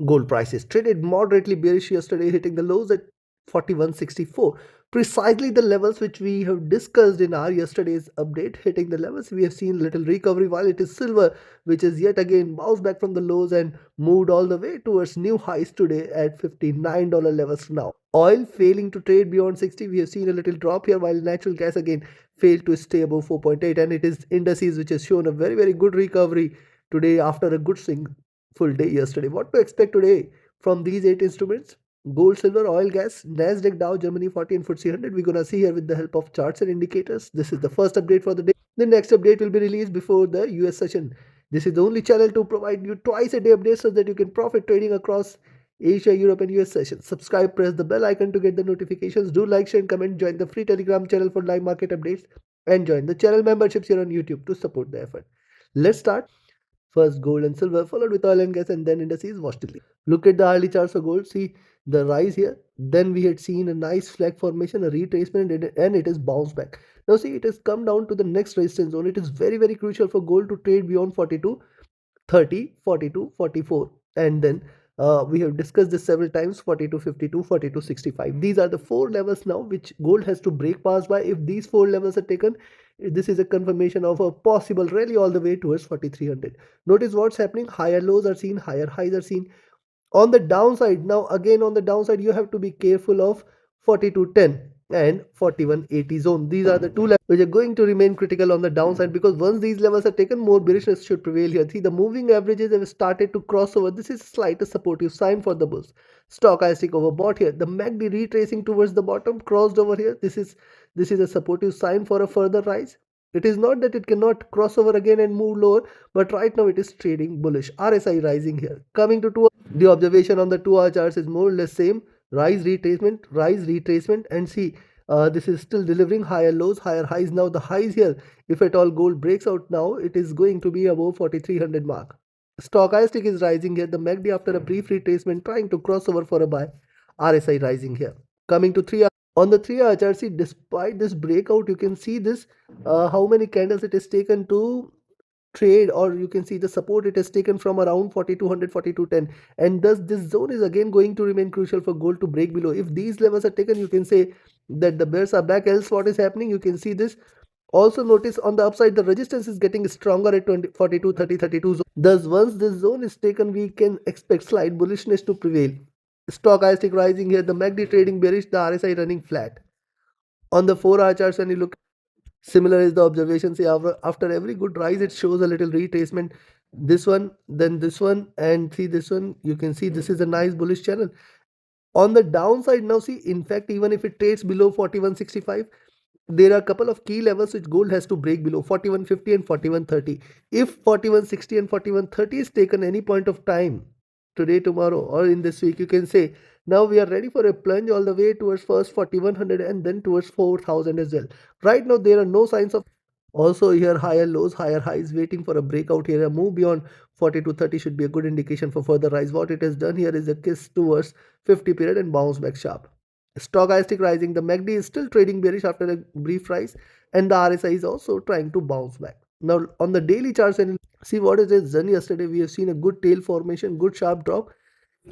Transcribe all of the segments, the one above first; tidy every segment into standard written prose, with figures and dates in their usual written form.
Gold prices traded moderately bearish yesterday, hitting the lows at 41.64. Precisely the levels which we have discussed in our yesterday's update, hitting the levels. We have seen little recovery, while it is silver, which is yet again bounced back from the lows and moved all the way towards new highs today at $59 levels now. Oil failing to trade beyond 60. We have seen a little drop here, while natural gas again failed to stay above 4.8, and it is indices which has shown a very good recovery today after a good swing full day yesterday. What to expect today from these 8 instruments? Gold, silver, oil, gas, Nasdaq, Dow, Germany 40 and FTSE 100. We're gonna see here with the help of charts and indicators. This is the first update for the day. The next update will be released before the US session. This is the only channel to provide you twice a day updates so that you can profit trading across Asia, Europe and US sessions. Subscribe, press the bell icon to get the notifications. Do like, share and comment. Join the free Telegram channel for live market updates and join the channel memberships here on YouTube to support the effort. Let's start. First gold and silver, followed with oil and gas, and then indices washed it. Look at the hourly charts for gold. See the rise here. Then we had seen a nice flag formation, a retracement, and it is bounced back. Now see, it has come down to the next resistance zone. It is very crucial for gold to trade beyond 42, 30, 42, 44, and then we have discussed this several times: 42, 52, 42, 65. These are the four levels now which gold has to break past by. If these four levels are taken, this is a confirmation of a possible rally all the way towards 4300. Notice what's happening: higher lows are seen, higher highs are seen. On the downside, now again on the downside, you have to be careful of 4210 and 4180 zone. These are the two levels which are going to remain critical on the downside, because once these levels are taken, more bearishness should prevail here. See, the moving averages have started to cross over. This is a slight supportive sign for the bulls. Stochastic overbought here. The MACD retracing towards the bottom, crossed over here. This is a supportive sign for a further rise. It is not that it cannot cross over again and move lower, but right now it is trading bullish. RSI rising here. Coming to the observation on the 2-hour charts is more or less same. Rise, retracement, and see, this is still delivering higher lows, higher highs. Now the highs here, if at all gold breaks out now, it is going to be above 4300 mark. Stochastic is rising here. The MACD, after a brief retracement, trying to cross over for a buy. RSI rising here. Coming to 3 hour. On the 3-hour chart, see, despite this breakout, you can see this, how many candles it has taken to trade, or you can see the support it has taken from around 4200, 4210, and thus this zone is again going to remain crucial for gold to break below. If these levels are taken, you can say that the bears are back. Else what is happening? You can see this. Also notice on the upside, the resistance is getting stronger at 20, 42, 30, 32 zone. Thus once this zone is taken, we can expect slight bullishness to prevail. Stochastic rising here, the MACD trading bearish, the RSI running flat. On the 4-hour charts, when you look, similar is the observation. See, after every good rise, it shows a little retracement. This one, then this one, and see this one. You can see this is a nice bullish channel. On the downside now, see, in fact, even if it trades below 4165, there are a couple of key levels which gold has to break below: 4150 and 4130. If 4160 and 4130 is taken any point of time, today, tomorrow, or in this week, you can say now we are ready for a plunge all the way towards first 4100 and then towards 4000 as well. Right now there are no signs of. Also here, higher lows, higher highs, waiting for a breakout here. A move beyond 40 to 30 should be a good indication for further rise. What it has done here is a kiss towards 50 period and bounce back sharp. Stochastic rising, the MACD is still trading bearish after a brief rise, and the RSI is also trying to bounce back. Now on the daily charts, and see what it has done yesterday. We have seen a good tail formation, good sharp drop,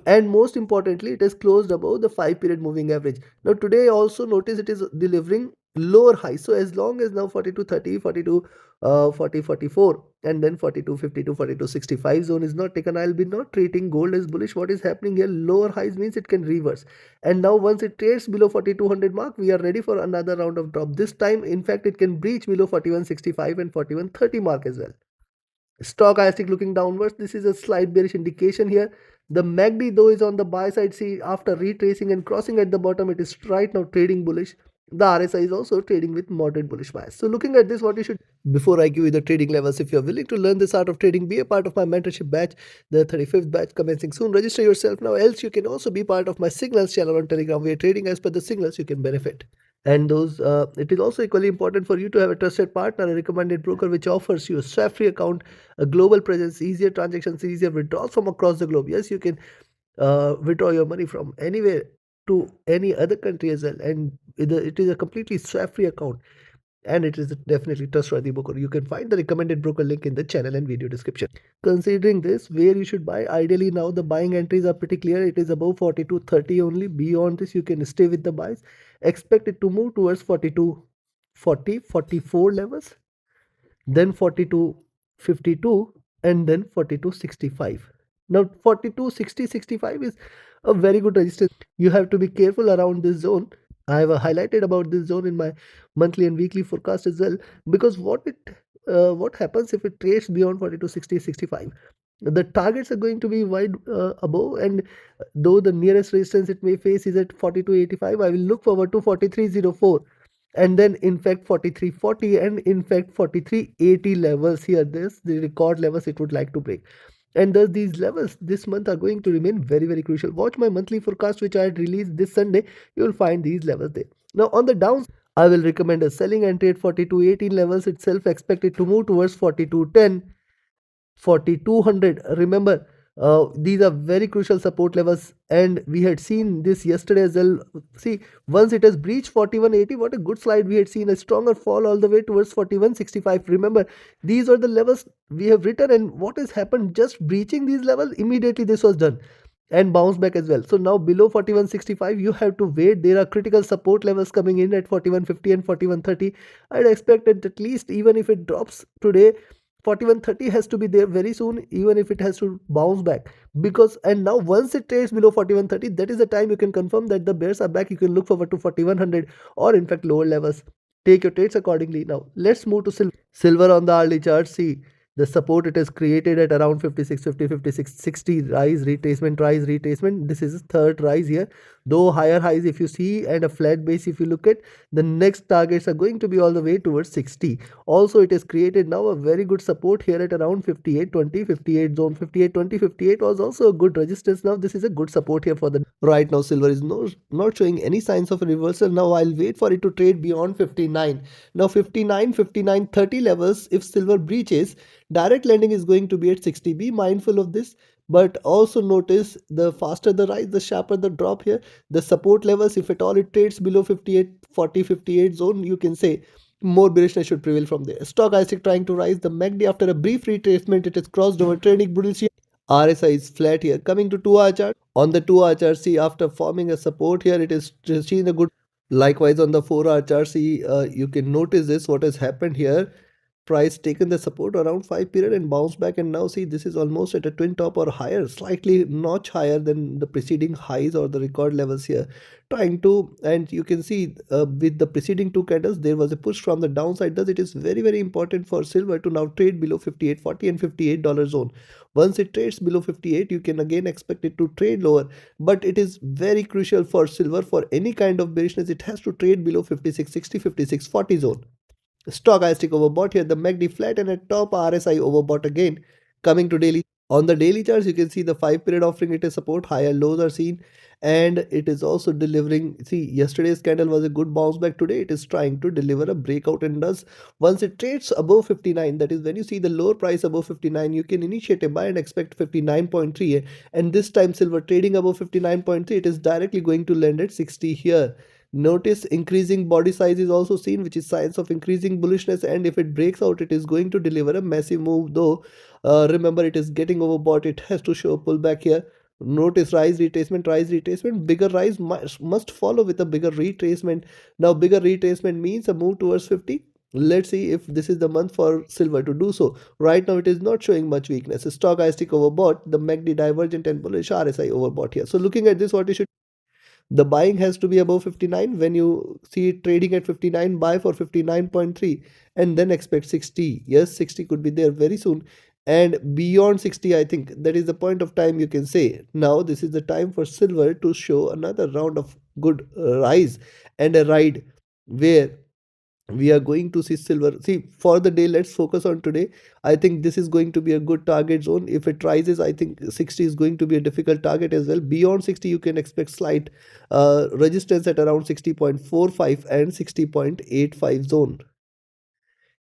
and most importantly, it has closed above the 5-period moving average. Now today also notice it is delivering lower highs. So as long as now 42 30, 42 40 44, and then 42 52, 42 65 zone is not taken, I'll be not treating gold as bullish. What is happening here? Lower highs means it can reverse, and now once it trades below 4200 mark, we are ready for another round of drop. This time, in fact, it can breach below 4165 and 4130 mark as well. Stochastic looking downwards. This is a slight bearish indication here. The MACD though is on the buy side. See, after retracing and crossing at the bottom, it is right now trading bullish. The RSI is also trading with moderate bullish bias. So looking at this, what you should, before I give you the trading levels, if you're willing to learn this art of trading, be a part of my mentorship batch, the 35th batch commencing soon. Register yourself now, else you can also be part of my signals channel on Telegram, where trading as per the signals you can benefit. And those, it is also equally important for you to have a trusted partner, a recommended broker which offers you a swap-free account, a global presence, easier transactions, easier withdrawals from across the globe. Yes, you can withdraw your money from anywhere to any other country as well, and it is a completely swap-free account. and it is definitely trustworthy broker. You can find the recommended broker link in the channel and video description. Considering this, where you should buy, ideally now the buying entries are pretty clear. It is above 42.30 only. Beyond this, you can stay with the buys. Expect it to move towards 42.40, 44 levels, then 42.52, and then 42.65. Now 42.60-65 is a very good resistance. You have to be careful around this zone. I have highlighted about this zone in my monthly and weekly forecast as well, because what happens if it trades beyond 42.60-65? The targets are going to be wide above, and though the nearest resistance it may face is at 42.85, I will look forward to 43.04, and then in fact 43.40, and in fact 43.80 levels here. This the record levels it would like to break, and thus these levels this month are going to remain very crucial. Watch my monthly forecast which I had released this Sunday. You will find these levels there. Now on the downs, I will recommend a selling entry at 42.18 levels itself, expected to move towards 42.10, 4200. Remember, these are very crucial support levels, and we had seen this yesterday as well. See, once it has breached 4180, what a good slide. We had seen a stronger fall all the way towards 4165. Remember, these are the levels we have written, and what has happened, just breaching these levels, immediately this was done and bounce back as well. So now below 4165 you have to wait. There are critical support levels coming in at 4150 and 4130. I'd expect at least, even if it drops today, 4130 has to be there very soon, even if it has to bounce back. Because, and now once it trades below 4130, that is the time you can confirm that the bears are back. You can look forward to 4100, or in fact lower levels. Take your trades accordingly. Now let's move to silver on the hourly chart. See, the support it has created at around 56.50, 56.60, rise retracement. This is third rise here, though higher highs if you see, and a flat base if you look at. The next targets are going to be all the way towards 60. Also, it has created now a very good support here at around 58.20, 58 zone. 58.20, 58 was also a good resistance. Now this is a good support here for the right now. Silver is not showing any signs of a reversal. Now I'll wait for it to trade beyond 59. Now 59, 59.30 levels, if silver breaches, direct lending is going to be at 60. Be mindful of this, but also notice the faster the rise, the sharper the drop here. The support levels, if at all it trades below 58.40, 58 zone, you can say more bearishness should prevail from there. Stochastic trying to rise. The MACD, after a brief retracement, it has crossed over trending bullish. RSI is flat here. Coming to 2-hour chart. On the 2-hour chart, see, after forming a support here, it is seen a good. Likewise on the 4-hour chart, see, you can notice this, what has happened here. Price taken the support around 5 period and bounced back, and now see, this is almost at a twin top or higher, slightly notch higher than the preceding highs or the record levels here, trying to. And you can see with the preceding two candles there was a push from the downside. Thus it is very important for silver to now trade below 58.40 and $58 zone. Once it trades below 58, you can again expect it to trade lower, but it is very crucial for silver, for any kind of bearishness it has to trade below 56.60, 56.40 zone. Stochastic overbought here, the MACD flat, and at top RSI overbought again. Coming to daily, on the daily charts you can see the 5 period offering it a support, higher lows are seen, and it is also delivering. See, yesterday's candle was a good bounce back. Today it is trying to deliver a breakout, and does, once it trades above 59, that is when you see the lower price above 59, you can initiate a buy and expect 59.3. And this time silver trading above 59.3, it is directly going to land at 60 here. Notice increasing body size is also seen, which is signs of increasing bullishness, and if it breaks out, it is going to deliver a massive move. Though remember, it is getting overbought, it has to show a pullback here. Notice rise retracement, bigger rise must follow with a bigger retracement. Now bigger retracement means a move towards 50. Let's see if this is the month for silver to do so. Right now it is not showing much weakness. Stochastic overbought, the MACD divergent and bullish, RSI overbought here. So looking at this, what you should, the buying has to be above 59. When you see it trading at 59, buy for 59.3 and then expect 60. Yes, 60 could be there very soon. And beyond 60, I think that is the point of time you can say. Now, this is the time for silver to show another round of good rise and a ride, where we are going to see silver. See, for the day, let's focus on today. I think this is going to be a good target zone. If it rises, I think 60 is going to be a difficult target as well. Beyond 60, you can expect slight resistance at around 60.45 and 60.85 zone.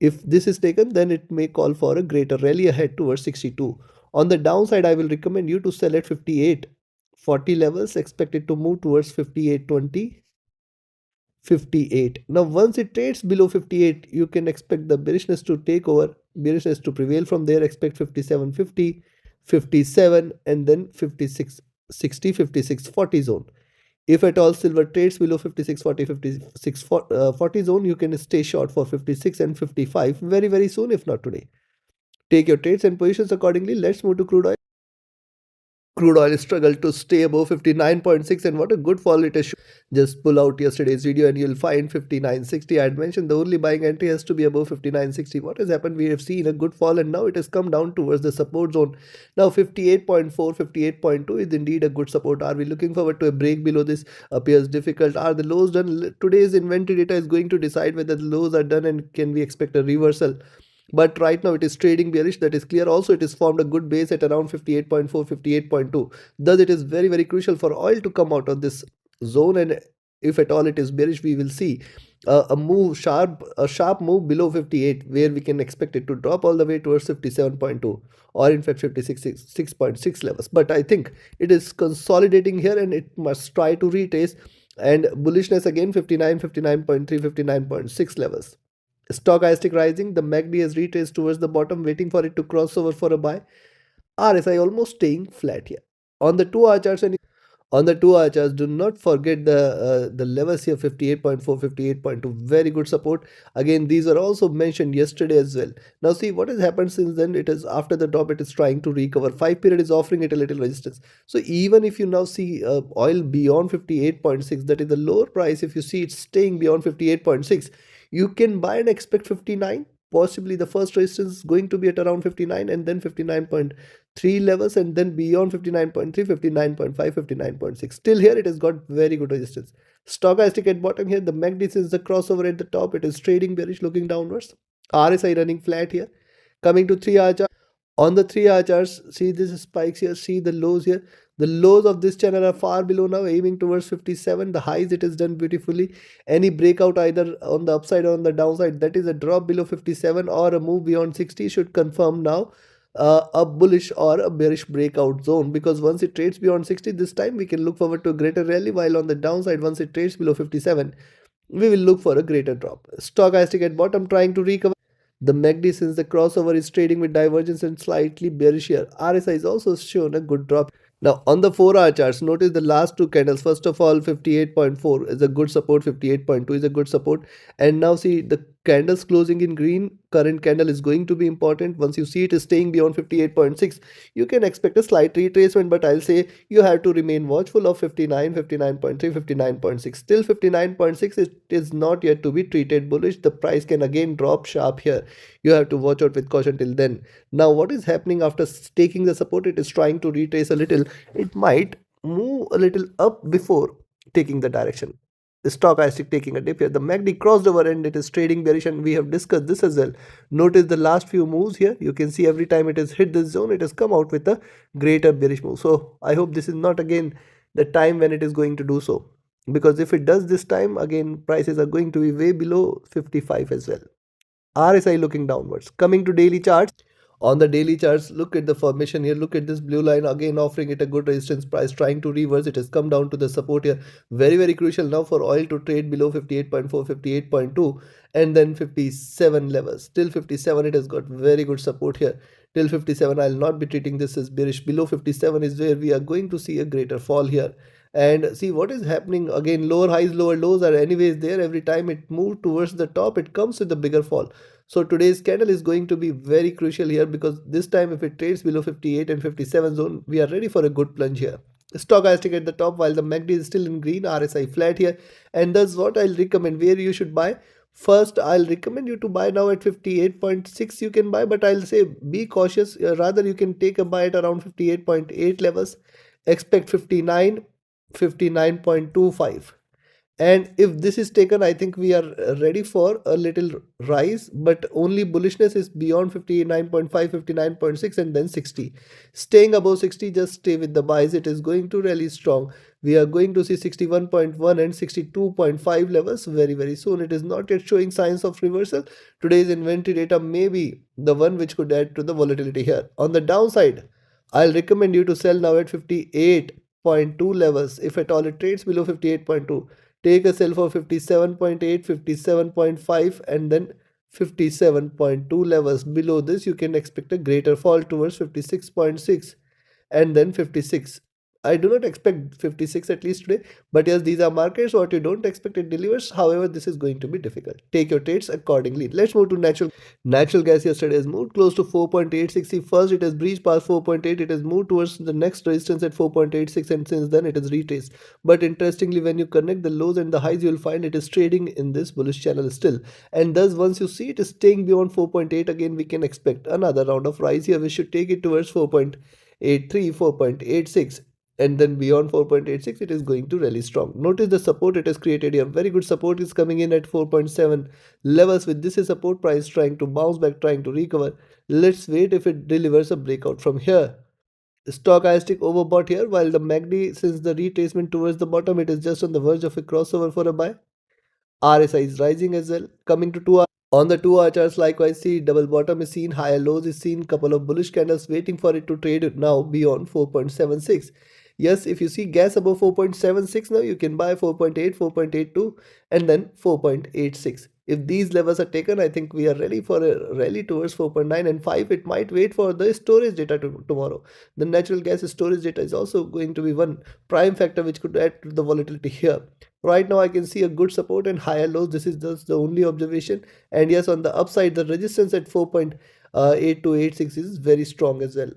If this is taken, then it may call for a greater rally ahead towards 62. On the downside, I will recommend you to sell at 58.40 levels, expected to move towards 58.20. 58. Now once it trades below 58, you can expect the bearishness to take over, bearishness to prevail from there. Expect 57.50, 57, and then 56.60, 56.40 zone. If at all silver trades below 56.40, 56.40 zone, you can stay short for 56 and 55 very soon, if not today. Take your trades and positions accordingly. Let's move to crude oil. Crude oil struggled to stay above 59.6, and what a good fall it has. Just pull out yesterday's video and you'll find 59.60. I had mentioned the only buying entry has to be above 59.60. What has happened? We have seen a good fall and now it has come down towards the support zone. Now 58.4, 58.2 is indeed a good support. Are we looking forward to a break below this? Appears difficult. Are the lows done? Today's inventory data is going to decide whether the lows are done and can we expect a reversal. But right now it is trading bearish, that is clear. Also it is formed a good base at around 58.4, 58.2. Thus it is very crucial for oil to come out of this zone, and if at all it is bearish, we will see a sharp move below 58, where we can expect it to drop all the way towards 57.2, or in fact 56.6 levels. But I think it is consolidating here and it must try to retrace, and bullishness again 59, 59.3, 59.6 levels. Stochastic rising, the MACD has retraced towards the bottom, waiting for it to cross over for a buy. RSI almost staying flat here. On the 2-hour charts, and on the 2-hour charts, do not forget the levels here, 58.4, 58.2, very good support. Again, these are also mentioned yesterday as well. Now see what has happened since then. It is after the drop, it is trying to recover. 5 period is offering it a little resistance. So even if you now see oil beyond 58.6, that is the lower price, if you see it staying beyond 58.6, you can buy and expect 59. Possibly the first resistance is going to be at around 59, and then 59.3 levels, and then beyond 59.3, 59.5, 59.6. Still here it has got very good resistance. Stochastic at bottom here, the MACD is the crossover at the top, it is trading bearish, looking downwards. RSI running flat here. Coming to 3-hour chart. On the 3-hour charts, see this spikes here, see the lows here. The lows of this channel are far below now, aiming towards 57. The highs, it is done beautifully. Any breakout either on the upside or on the downside, that is a drop below 57 or a move beyond 60, should confirm now a bullish or a bearish breakout zone, because once it trades beyond 60, this time we can look forward to a greater rally, while on the downside, once it trades below 57, we will look for a greater drop. Stochastic at bottom trying to recover. The MACD, since the crossover, is trading with divergence and slightly bearish here. RSI is also shown a good drop. Now on the 4-hour charts, notice the last two candles. First of all, 58.4 is a good support, 58.2 is a good support, and now see the candles closing in green. Current candle is going to be important. Once you see it is staying beyond 58.6, you can expect a slight retracement, but I'll say you have to remain watchful of 59, 59.3, 59.6. Still 59.6, it is not yet to be treated bullish. The price can again drop sharp here. You have to watch out with caution till then. Now what is happening after taking the support? It is trying to retrace a little. It might move a little up before taking the direction. The stochastic taking a dip here. The MACD crossed over and it is trading bearish, and we have discussed this as well. Notice the last few moves here. You can see every time it has hit this zone, it has come out with a greater bearish move. So I hope this is not again the time when it is going to do so, because if it does this time, again prices are going to be way below 55 as well. RSI looking downwards. Coming to daily charts. On the daily charts, look at the formation here. Look at this blue line again, offering it a good resistance. Price trying to reverse. It has come down to the support here. Very crucial now for oil to trade below 58.4, 58.2, and then 57 levels. Till 57, it has got very good support here. Till 57, I'll not be treating this as bearish. Below 57 is where we are going to see a greater fall here. And see what is happening again. Lower highs, lower lows are anyways there. Every time it moves towards the top, it comes with a bigger fall. So today's candle is going to be very crucial here, because this time if it trades below 58 and 57 zone, we are ready for a good plunge here. Stochastic at the top, while the MACD is still in green. RSI flat here, and that's what I'll recommend where you should buy. First, I'll recommend you to buy now at 58.6. You can buy, but I'll say be cautious. Rather, you can take a buy at around 58.8 levels. Expect 59, 59.25. And if this is taken, I think we are ready for a little rise, but only bullishness is beyond 59.5, 59.6, and then 60. Staying above 60, just stay with the buys. It is going to rally strong. We are going to see 61.1 and 62.5 levels very soon. It is not yet showing signs of reversal. Today's inventory data may be the one which could add to the volatility here. On the downside, I'll recommend you to sell now at 58.2 levels. If at all it trades below 58.2, Take a sell for 57.8, 57.5, and then 57.2 levels. Below this, you can expect a greater fall towards 56.6 and then 56. I do not expect 56 at least today, but yes, these are markets. What you don't expect it delivers. However, this is going to be difficult. Take your trades accordingly. Let's move to natural gas. Yesterday has moved close to 4.860. First, it has breached past 4.8. It has moved towards the next resistance at 4.86, and since then it has retraced. But interestingly, when you connect the lows and the highs, you will find it is trading in this bullish channel still. And thus, once you see it is staying beyond 4.8, again we can expect another round of rise here. We should take it towards 4.83, 4.86, and then beyond 4.86 it is going to rally strong. Notice the support it has created here. Very good support is coming in at 4.7 levels. With this is support price trying to bounce back, trying to recover. Let's wait if it delivers a breakout from here. Stochastic overbought here, while the MACD, since the retracement towards the bottom, it is just on the verge of a crossover for a buy. RSI is rising as well. Coming to 2 hour. On the 2 hour charts, likewise, see double bottom is seen, higher lows is seen, couple of bullish candles waiting for it to trade now beyond 4.76. Yes, if you see gas above 4.76 now, you can buy 4.8, 4.82, and then 4.86. If these levels are taken, I think we are ready for a rally towards 4.9 and 5. It might wait for the storage data tomorrow. The natural gas storage data is also going to be one prime factor which could add to the volatility here. Right now, I can see a good support and higher lows. This is just the only observation. And yes, on the upside, the resistance at 4.8 to 86 is very strong as well.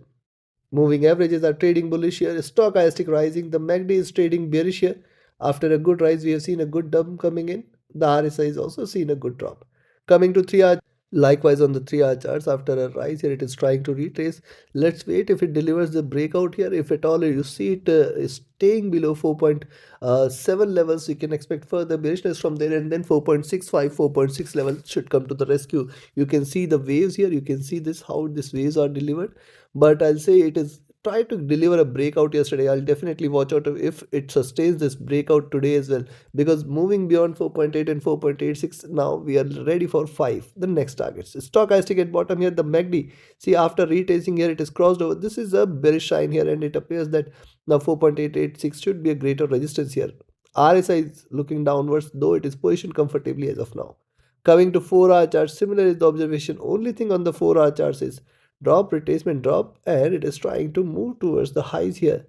Moving averages are trading bullish here. Stochastic rising. The MACD is trading bearish here. After a good rise, we have seen a good dump coming in. The RSI is also seen a good drop. Coming to 3 hour. Likewise, on the 3 hour charts, after a rise here, it is trying to retrace. Let's wait if it delivers the breakout here. If at all you see it is staying below 4.7 levels, you can expect further bearishness from there, and then 4.65, 4.6 levels should come to the rescue. You can see the waves here. You can see this how these waves are delivered. But I'll say it is try to deliver a breakout yesterday. I'll definitely watch out if it sustains this breakout today as well, because moving beyond 4.8 and 4.86, now we are ready for 5, the next targets. Stochastic at bottom here, the MACD, see after retracing here, it is crossed over. This is a bearish sign here, and it appears that now 4.886 should be a greater resistance here. RSI is looking downwards, though it is positioned comfortably as of now. Coming to 4 hour charts, similar is the observation. Only thing on the 4 hour charts is drop, retracement, drop, and it is trying to move towards the highs here.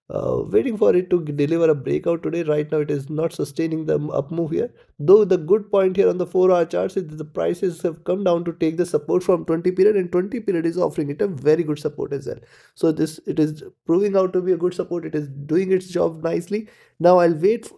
Waiting for it to deliver a breakout today. Right now it is not sustaining the up move here, though the good point here on the 4 hour charts is that the prices have come down to take the support from 20 period, and 20 period is offering it a very good support as well. So this, it is proving out to be a good support. It is doing its job nicely. Now I'll wait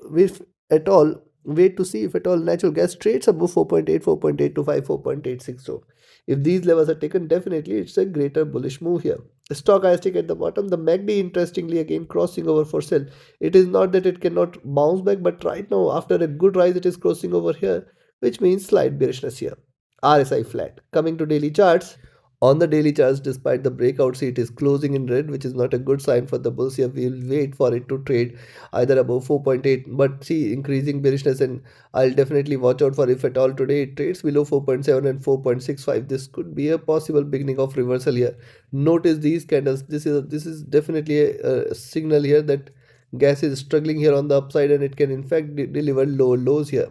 to see if at all natural gas trades above 4.8, 4.825, 4.86. So if these levels are taken, definitely it's a greater bullish move here. Stochastic at the bottom, the MACD interestingly again crossing over for sell. It is not that it cannot bounce back, but right now after a good rise it is crossing over here, which means slight bearishness here. RSI flat. Coming to daily charts. On the daily charts, despite the breakout, see it is closing in red, which is not a good sign for the bulls here. We will wait for it to trade either above 4.8, but see increasing bearishness, and I'll definitely watch out for if at all today it trades below 4.7 and 4.65. This could be a possible beginning of reversal here. Notice these candles. This is definitely a signal here that gas is struggling here on the upside, and it can in fact deliver lower lows here.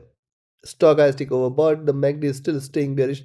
Stochastic overbought. The MACD is still staying bearish.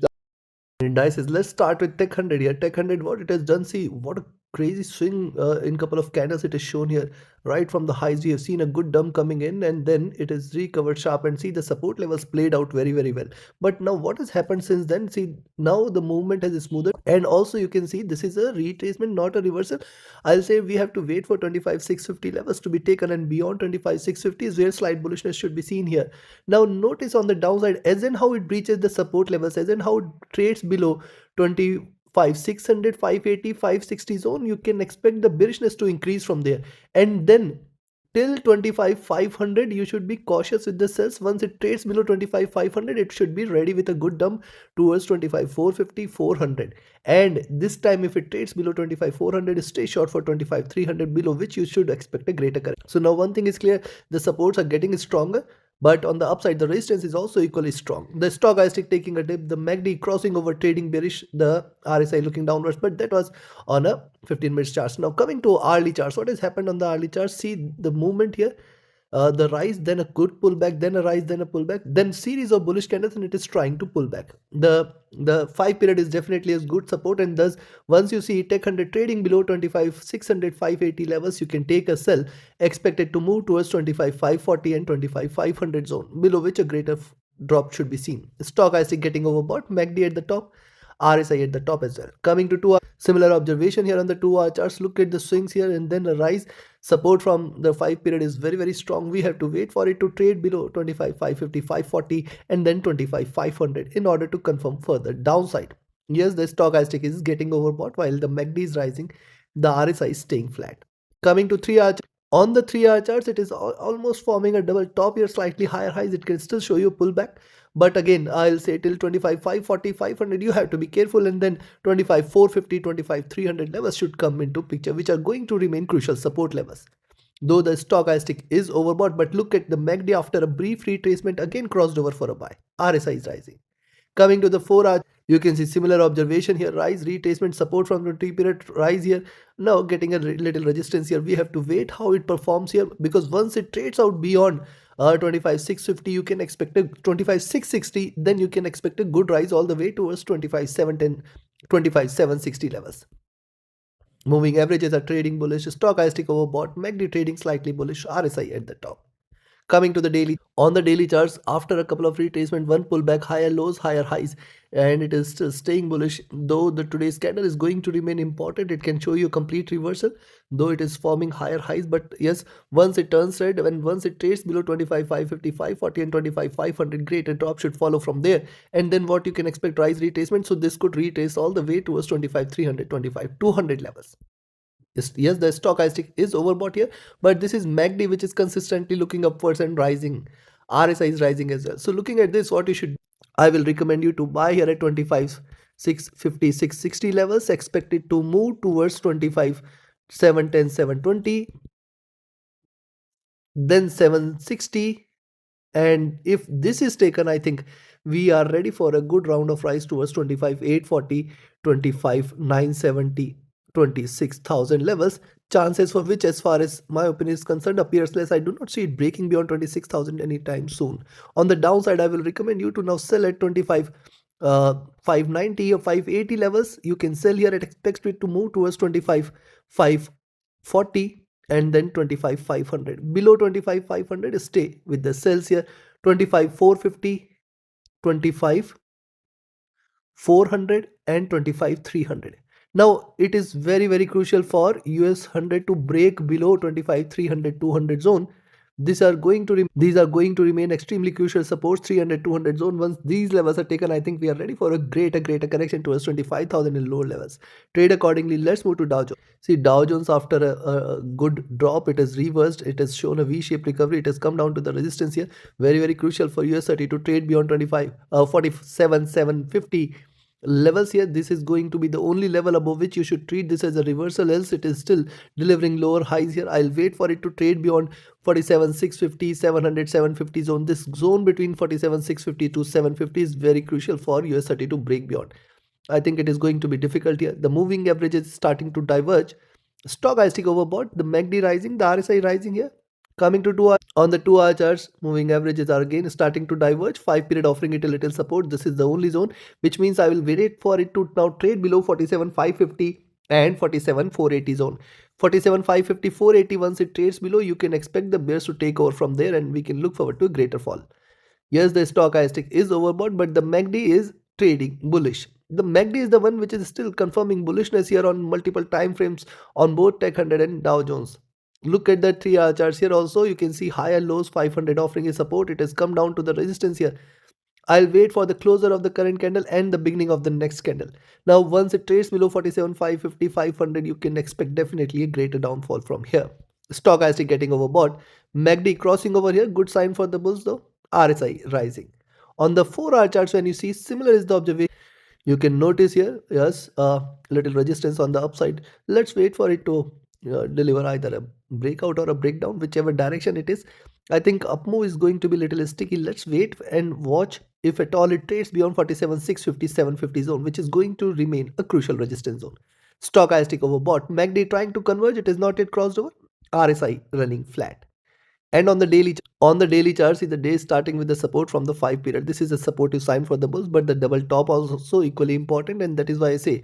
Indices. Let's start with Tech 100 here. Tech 100, what it has done, see what a crazy swing in couple of candles it is shown here. Right from the highs, we have seen a good dump coming in, and then it is recovered sharp, and see the support levels played out very well. But now what has happened since then? See, now the movement has smoothed, and also you can see this is a retracement, not a reversal. I'll say we have to wait for 25,650 levels to be taken, and beyond 25,650 is where slight bullishness should be seen here. Now notice on the downside, as in how it breaches the support levels, as in how it trades below 25,600, 580, 560 zone, you can expect the bearishness to increase from there, and then till 25,500 you should be cautious with the sells. Once it trades below 25,500, it should be ready with a good dump towards 25,450, 400, and this time if it trades below 25,400, stay short for 25,300, below which you should expect a greater correction. So now one thing is clear, the supports are getting stronger, but on the upside the resistance is also equally strong. The stochastic taking a dip, the MACD crossing over trading bearish, the RSI looking downwards, but that was on a 15 minutes charts. Now coming to hourly charts, what has happened on the hourly charts? See the movement here. the rise, then a good pullback, then a rise, then a pullback, then series of bullish candles, and it is trying to pull back. The 5 period is definitely a good support, and thus once you see Tech 100 trading below 25,600 580 levels, you can take a sell. Expect it to move towards 25,540 and 25,500 zone, below which a greater drop should be seen. Stochastic getting overbought, MACD at the top, RSI at the top as well. Coming to 2 hour, similar observation here on the 2 hour charts. Look at the swings here and then a rise. Support from the 5 period is very strong. We have to wait for it to trade below 25,550, 540 and then 25,500 in order to confirm further downside. Yes, the stochastic is getting overbought while the MACD is rising. The RSI is staying flat. Coming to 3 hour, on the 3 hour charts, it is almost forming a double top here, slightly higher highs. It can still show you pullback. But again, I'll say till 25,540, 500, you have to be careful, and then 25,450, 25,300 levels should come into picture, which are going to remain crucial support levels. Though the stochastic is overbought, but look at the MACD after a brief retracement again crossed over for a buy. RSI is rising. Coming to the 4 hour, you can see similar observation here, rise, retracement, support from the T-period, rise here. Now getting a little resistance here. We have to wait how it performs here, because once it trades out beyond 25,650, you can expect a 25,660, then you can expect a good rise all the way towards 25,710, 25,760 levels. Moving averages are trading bullish, stochastic overbought, MACD trading slightly bullish, RSI at the top. Coming to the daily, on the daily charts, after a couple of retracement, one pullback, higher lows, higher highs, and it is still staying bullish. Though the today's candle is going to remain important, it can show you complete reversal, though it is forming higher highs. But yes, once it turns red, when once it trades below 25,550, 540 and 25,500, greater drop should follow from there. And then what you can expect, rise, retracement. So this could retrace all the way towards 25,300, 25,200 levels. Yes, the stochastic is overbought here, but this is MACD, which is consistently looking upwards and rising. RSI is rising as well. So looking at this, what you should, I will recommend you to buy here at 25,650, 660 levels. Expected to move towards 25,710, 720, then 760. And if this is taken, I think we are ready for a good round of rise towards 25,840, 25,970. 26,000 levels, chances for which, as far as my opinion is concerned, appears less. I do not see it breaking beyond 26,000 anytime soon. On the downside, I will recommend you to now sell at 25 590 or 580 levels. You can sell here. It expects it to move towards 25 540 and then 25 500. Below 25 500, stay with the sells here. 25 450, 25 400 and 25 300. Now it is very crucial for US 100 to break below 25 300 200 zone. These are going to remain extremely crucial supports. 300 200 zone, once these levels are taken, I think we are ready for a greater correction towards 25,000 in lower levels. Trade accordingly. Let's move to Dow Jones. See, Dow Jones, after a good drop, it has reversed. It has shown a V-shaped recovery. It has come down to the resistance here. Very crucial for US 30 to trade beyond 47 750 levels here. This is going to be the only level above which you should treat this as a reversal, else it is still delivering lower highs here. I'll wait for it to trade beyond 47 650, 700, 750 zone. This zone between 47 650 to 750 is very crucial for US 30 to break beyond. I think it is going to be difficult here. The moving average is starting to diverge. Stochastic overbought, the MACD rising, the RSI rising here. Coming to 2 hour, on the 2 hour charts, moving averages are again starting to diverge. 5 period offering it a little support. This is the only zone, which means I will wait for it to now trade below 47 550 and 47 480 zone. 47 550, 480, once it trades below, you can expect the bears to take over from there, and we can look forward to a greater fall. Yes, the stochastic is overbought, but the MACD is trading bullish. The MACD is the one which is still confirming bullishness here on multiple time frames on both Tech 100 and Dow Jones. Look at the 3 hour charts here also. You can see higher lows, 500 offering a support. It has come down to the resistance here. I'll wait for the closure of the current candle and the beginning of the next candle. Now, once it trades below 47 550, 500, you can expect definitely a greater downfall from here. Stochastic getting overbought. MACD crossing over here. Good sign for the bulls though. RSI rising. On the 4 hour charts, when you see similar is the observation, you can notice here, yes, little resistance on the upside. Let's wait for it to deliver either a breakout or a breakdown, whichever direction it is. I think up move is going to be little sticky. Let's wait and watch if at all it trades beyond 47 650 750 zone, which is going to remain a crucial resistance zone. Stochastic overbought. MACD trying to converge. It is not yet crossed over. RSI running flat. And on the daily chart, see the day starting with the support from the 5 period. This is a supportive sign for the bulls, but the double top also equally important, and that is why I say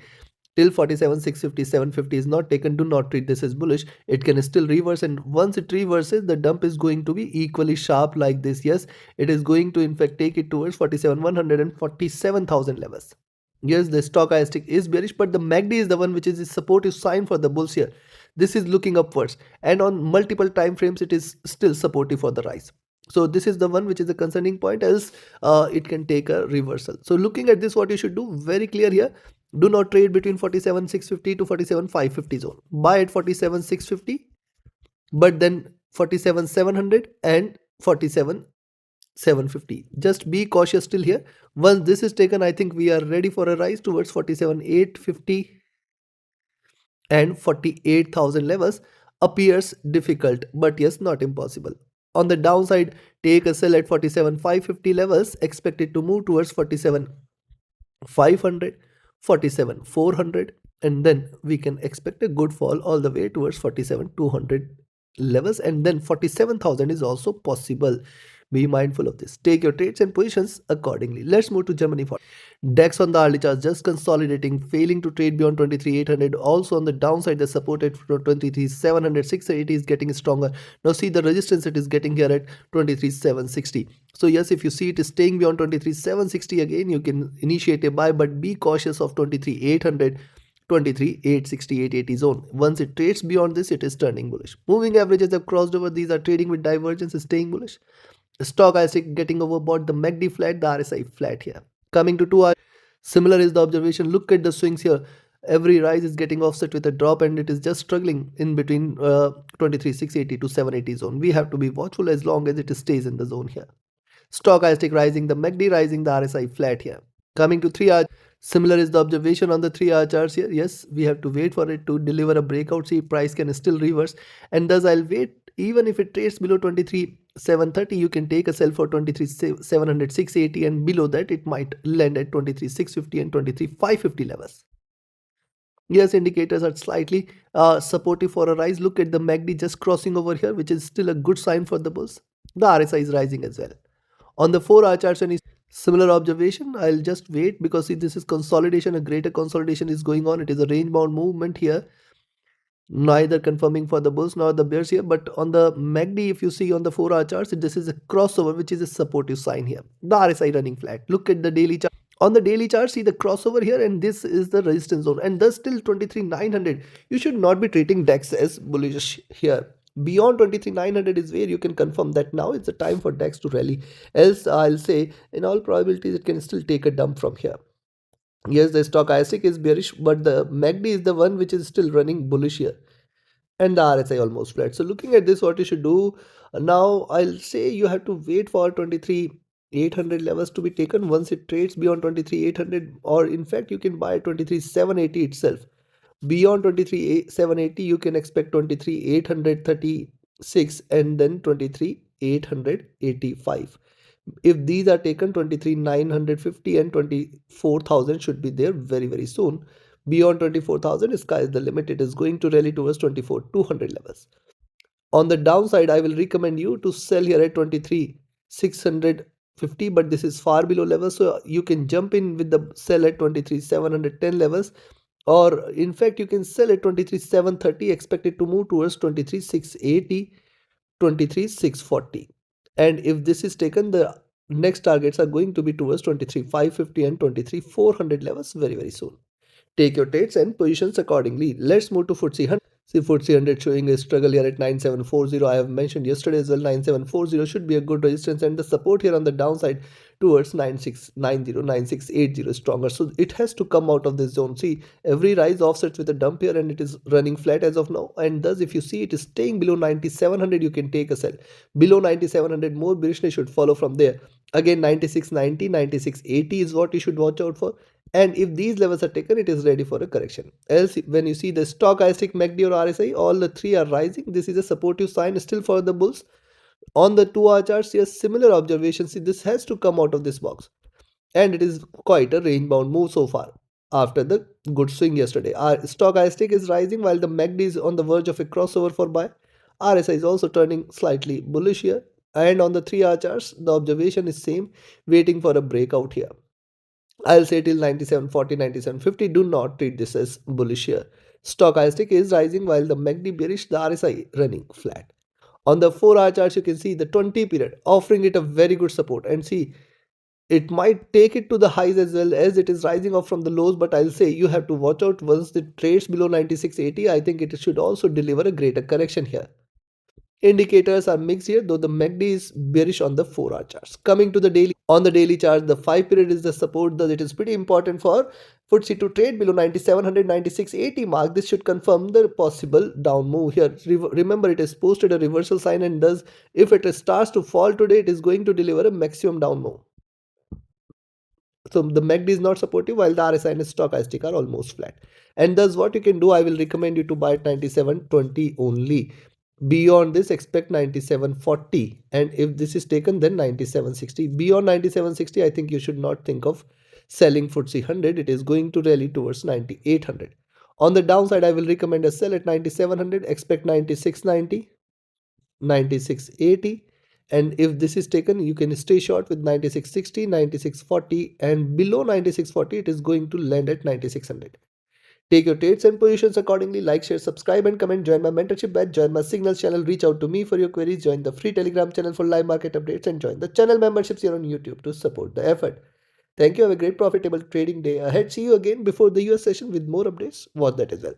till 47 650 750 is not taken, do not treat this as bullish. It can still reverse, and once it reverses, the dump is going to be equally sharp like this. Yes, it is going to in fact take it towards 47 100 and 47,000 levels. Yes, the stochastic is bearish, but the MACD is the one which is a supportive sign for the bulls here. This is looking upwards, and on multiple time frames it is still supportive for the rise. So this is the one which is a concerning point, else it can take a reversal. So looking at this, what you should do, very clear here, do not trade between 47 650 to 47 550 zone. Buy at 47 650, but then 47 700 and 47 750. Just be cautious still here. Once this is taken, I think we are ready for a rise towards 47 850 and 48,000 levels. Appears difficult, but yes, not impossible. On the downside, take a sell at 47 550 levels, expected to move towards 47 500, 47 400, and then we can expect a good fall all the way towards 47 200 levels, and then 47,000 is also possible. Be mindful of this. Take your trades and positions accordingly. Let's move to Germany for DAX on the hourly chart, just consolidating, failing to trade beyond 23,800. Also on the downside, the support at 23,700, 680 is getting stronger. Now see the resistance it is getting here at 23,760. So yes, if you see it is staying beyond 23,760 again, you can initiate a buy, but be cautious of 23,800. 23,860, 880 zone. Once it trades beyond this, it is turning bullish. Moving averages have crossed over. These are trading with divergence, staying bullish. Stochastic getting overbought, the MACD flat, the RSI flat here. Coming to 2 hour, similar is the observation. Look at the swings here. Every rise is getting offset with a drop, and it is just struggling in between 23,680 to 780 zone. We have to be watchful as long as it stays in the zone here. Stochastic rising, the MACD rising, the RSI flat here. Coming to 3 hour, similar is the observation on the 3 hour charts here. Yes, we have to wait for it to deliver a breakout. See, price can still reverse, and thus I'll wait. Even if it trades below 23,730, you can take a sell for 23,700, 680, and below that it might land at 23,650 and 23,550 levels. Yes, indicators are slightly supportive for a rise. Look at the MACD just crossing over here, which is still a good sign for the bulls. The RSI is rising as well. On the 4 hour charts, any similar observation, I'll just wait, because see, this is consolidation, a greater consolidation is going on. It is a range bound movement here, neither confirming for the bulls nor the bears here. But on the MACD, if you see on the 4 hour charts, this is a crossover, which is a supportive sign here. The RSI running flat. Look at the daily chart. On the daily chart, see the crossover here, and this is the resistance zone, and thus still 23,900. You should not be treating DAX as bullish here. Beyond 23,900 is where you can confirm that now it's the time for DAX to rally. Else, I'll say in all probabilities it can still take a dump from here. Yes, the stochastic is bearish, but the MACD is the one which is still running bullish here, and the RSI almost flat. So looking at this, what you should do now, I'll say you have to wait for 23,800 levels to be taken. Once it trades beyond 23,800, or in fact you can buy 23,780 itself. Beyond 23,780, you can expect 23,836 and then 23,885. If these are taken, 23,950 and 24,000 should be there very, very soon. Beyond 24,000, sky is the limit. It is going to rally towards 24,200 levels. On the downside, I will recommend you to sell here at 23,650, but this is far below levels, so you can jump in with the sell at 23,710 levels, or in fact you can sell at 23,730, expected to move towards 23,680, 23,640. And if this is taken, the next targets are going to be towards 23,550 and 23,400 levels very, very soon. Take your trades and positions accordingly. Let's move to FTSE 100. See, FTSE 100 showing a struggle here at 9740. I have mentioned yesterday as well, 9740 should be a good resistance, and the support here on the downside towards 9690, 9680 stronger. So it has to come out of this zone. See, every rise offsets with a dump here, and it is running flat as of now. And thus, if you see it is staying below 9700, you can take a sell. Below 9700, more bearishness should follow from there. Again, 9690, 9680 is what you should watch out for. And if these levels are taken, it is ready for a correction. Else, when you see the stochastic, MACD or RSI, all the three are rising. This is a supportive sign still for the bulls. On the 2 hour charts, yes, similar observation. See, this has to come out of this box, and it is quite a range bound move so far after the good swing yesterday. Our stochastic is rising while the MACD is on the verge of a crossover for buy. RSI is also turning slightly bullish here. And on the 3-hour charts, the observation is same, waiting for a breakout here. I'll say till 97.40, 97.50. Do not treat this as bullish here. Stochastic is rising while the MACD bearish, the RSI running flat. On the 4-hour charts, you can see the 20 period offering it a very good support, and see it might take it to the highs as well, as it is rising off from the lows, but I'll say you have to watch out once it trades below 96.80. I think it should also deliver a greater correction here. Indicators are mixed here, though the MACD is bearish on the 4-hour charts. Coming to the daily, on the daily chart, the 5 period is the support, that it is pretty important for FTSE to trade below 9700, 9680 mark. This should confirm the possible down move here. Remember, it has posted a reversal sign, and thus if it starts to fall today, it is going to deliver a maximum down move. So the MACD is not supportive, while the RSI and stochastic are almost flat. And thus what you can do, I will recommend you to buy at 97.20 only. Beyond this, expect 97.40, and if this is taken, then 97.60. Beyond 97.60, I think you should not think of selling FTSE 100. It is going to rally towards 9800. On the downside, I will recommend a sell at 9700. Expect 96.90, 96.80, and if this is taken, you can stay short with 96.60, 96.40, and below 96.40 it is going to land at 9600. Take your trades and positions accordingly. Like, share, subscribe, and comment. Join my mentorship batch, join my signals channel, reach out to me for your queries, join the free Telegram channel for live market updates, and join the channel memberships here on YouTube to support the effort. Thank you. Have a great profitable trading day ahead. See you again before the US session with more updates. Watch that as well.